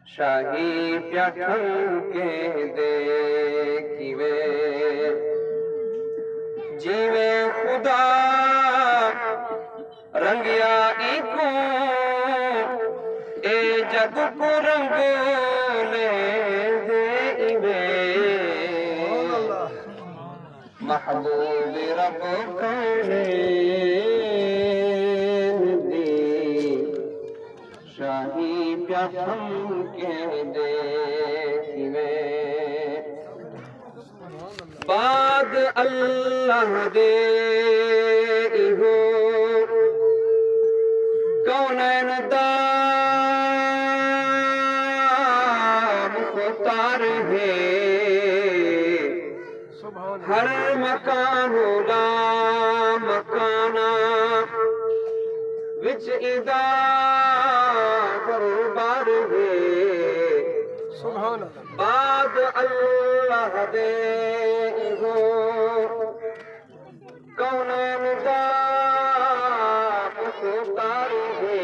شاہی پیاٹھن کے دیکھیوے جیوے خدا رنگیا ایکو اے جگ کو رنگ لے دیوے محبوب رب شاہی پیاٹھن کے دیکھیوے بعد اللہ دے ایہو کونین دا مختار ہے ہر مکان ہولا مکانا وچ ادا دربار ہے بعد اللہ دے ایہو کونین دا مختار ہے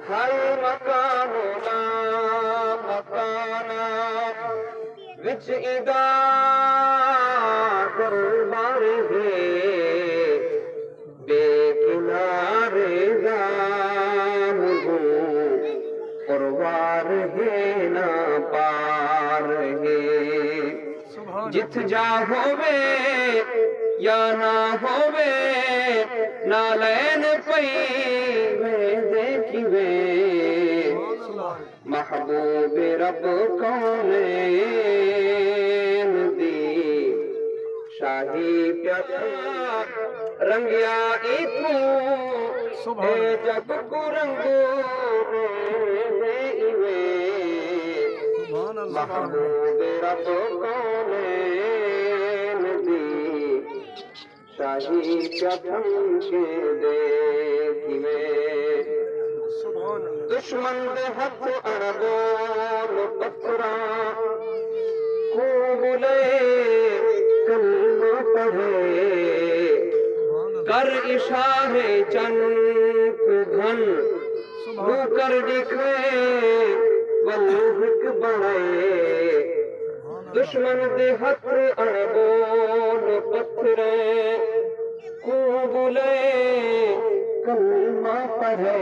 ہر مکان لا مکانا وچ ادا دربار ہے بے کنارے دام پروار ہے نا پار ہے جت جا ہووے یا نہ ہووے نالین پئی دیکھیوے محبوب رب کونین دی شاہی پیاٹھن رنگیا ایتھوں اے جگ کو رنگ دیوے محبوب رب کونین دی شاہی پیاٹھن کے دیکھیوے دشمن دے ہتھ اڑبول پتھراں خوب لے کلمہ پڑھے کر اشارے چنک گھن بو کر دکھے والہک بڑھے دشمن دے ہتھ اڑبول پتھرے خوب لے کلمہ پڑھے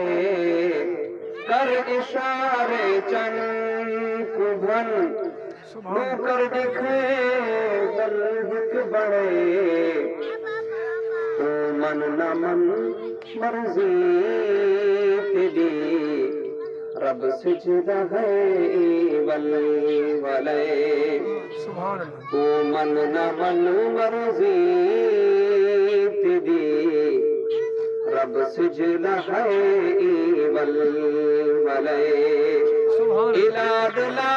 کر اشارے چنک گھن بو کر دکھے والہک بڑھے تو من نہ من مرضی تیری رب سجدہ ہے والے تو من نہ من مرضی تیری رب سجدہ ہے والے الہ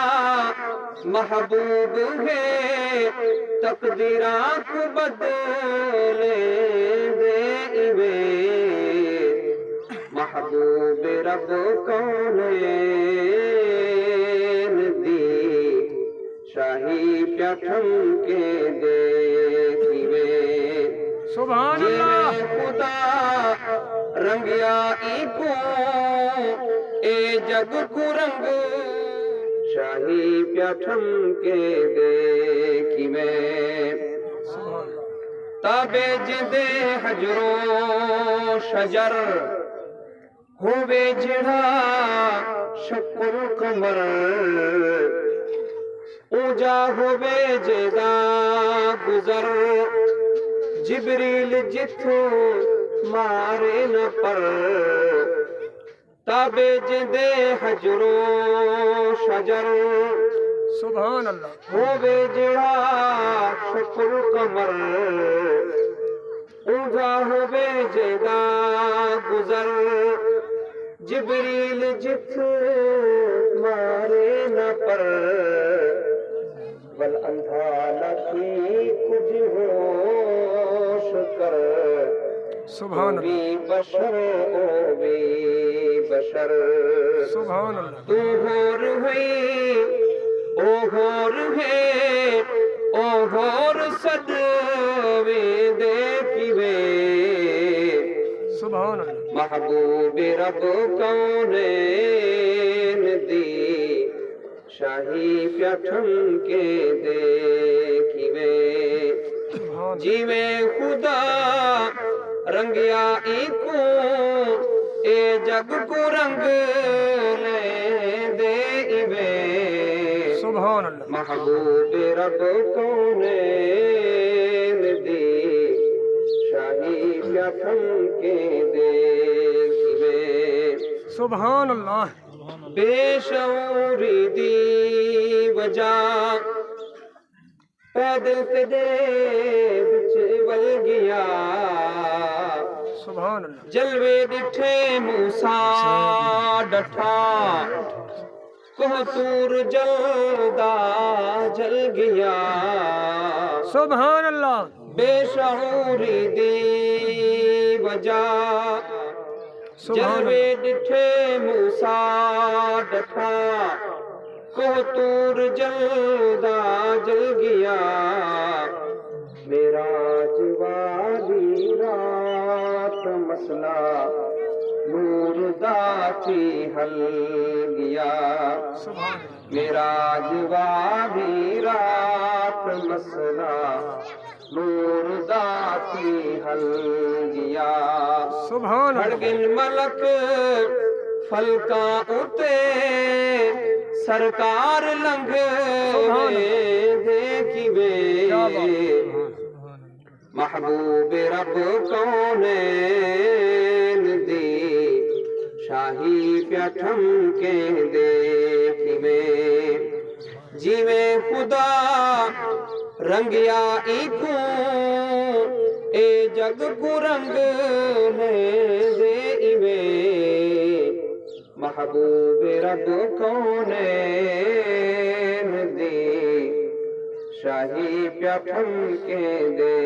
محبوب ہے تقدیرات بدلے دیوے محبوب رب کونین دی شاہی پیاٹھن کے دیکھیوے سبحان اللہ خدا رنگیا ایکو اے جگ کو رنگ شاہی پیاٹھن کے دیکھیوے تابے جدے حجر و شجر ہووے جڑا شکل قمر اونجا ہووے جدا گزر جبریل جتھو مارے نہ پر تابے جدے حجر و شجر سبحان اللہ ہووے جڑا شکل قمر اونجا ہووے جدا گزر جبریل جت مارے نہ پر ول اندھا لکھی کچھ ہوش کر سبحان اللہ بشر او بھی بشر سبحان اللہ تو ہور ہوئی او ہور ہے او ہور صدوے دیکھیوے سبحان اللہ محبوب رب کونین دی شاہی پیٹھن کے دیکھیوے جیویں خدا رنگیا ایکوں اے جگ کو رنگ لے دے ایوے سبحان اللہ محبوب رب کونین دی شاہی پیٹھن کے دیکھیوے سبحان اللہ بے شعوری دی وجہ پیدل تے دے بچ ول گیا سبحان اللہ جلوے ڈٹھے موسیٰ ڈٹھا کوہ طور جلدا جل گیا سبحان اللہ بے شعوری دی وجہ جلوے ڈٹھے موسیٰ ڈٹھا کوہ طور جلدا جل گیا معراج والی رات مسئلہ نور دا تھی حل گیا معراج والی رات مسئلہ نور دا تھی حل گیا سبحان اللہ ہرگن ملک فلکا اتے سرکار لنگ دیکھیوے محبوب رب کونین دی شاہی پیٹھن کے دیکھیوے جیویں خدا رنگیا ایکوں اے جگ کو رنگ لے دے ایوے محبوب رب کونین دی شاہی پیٹھن کے دے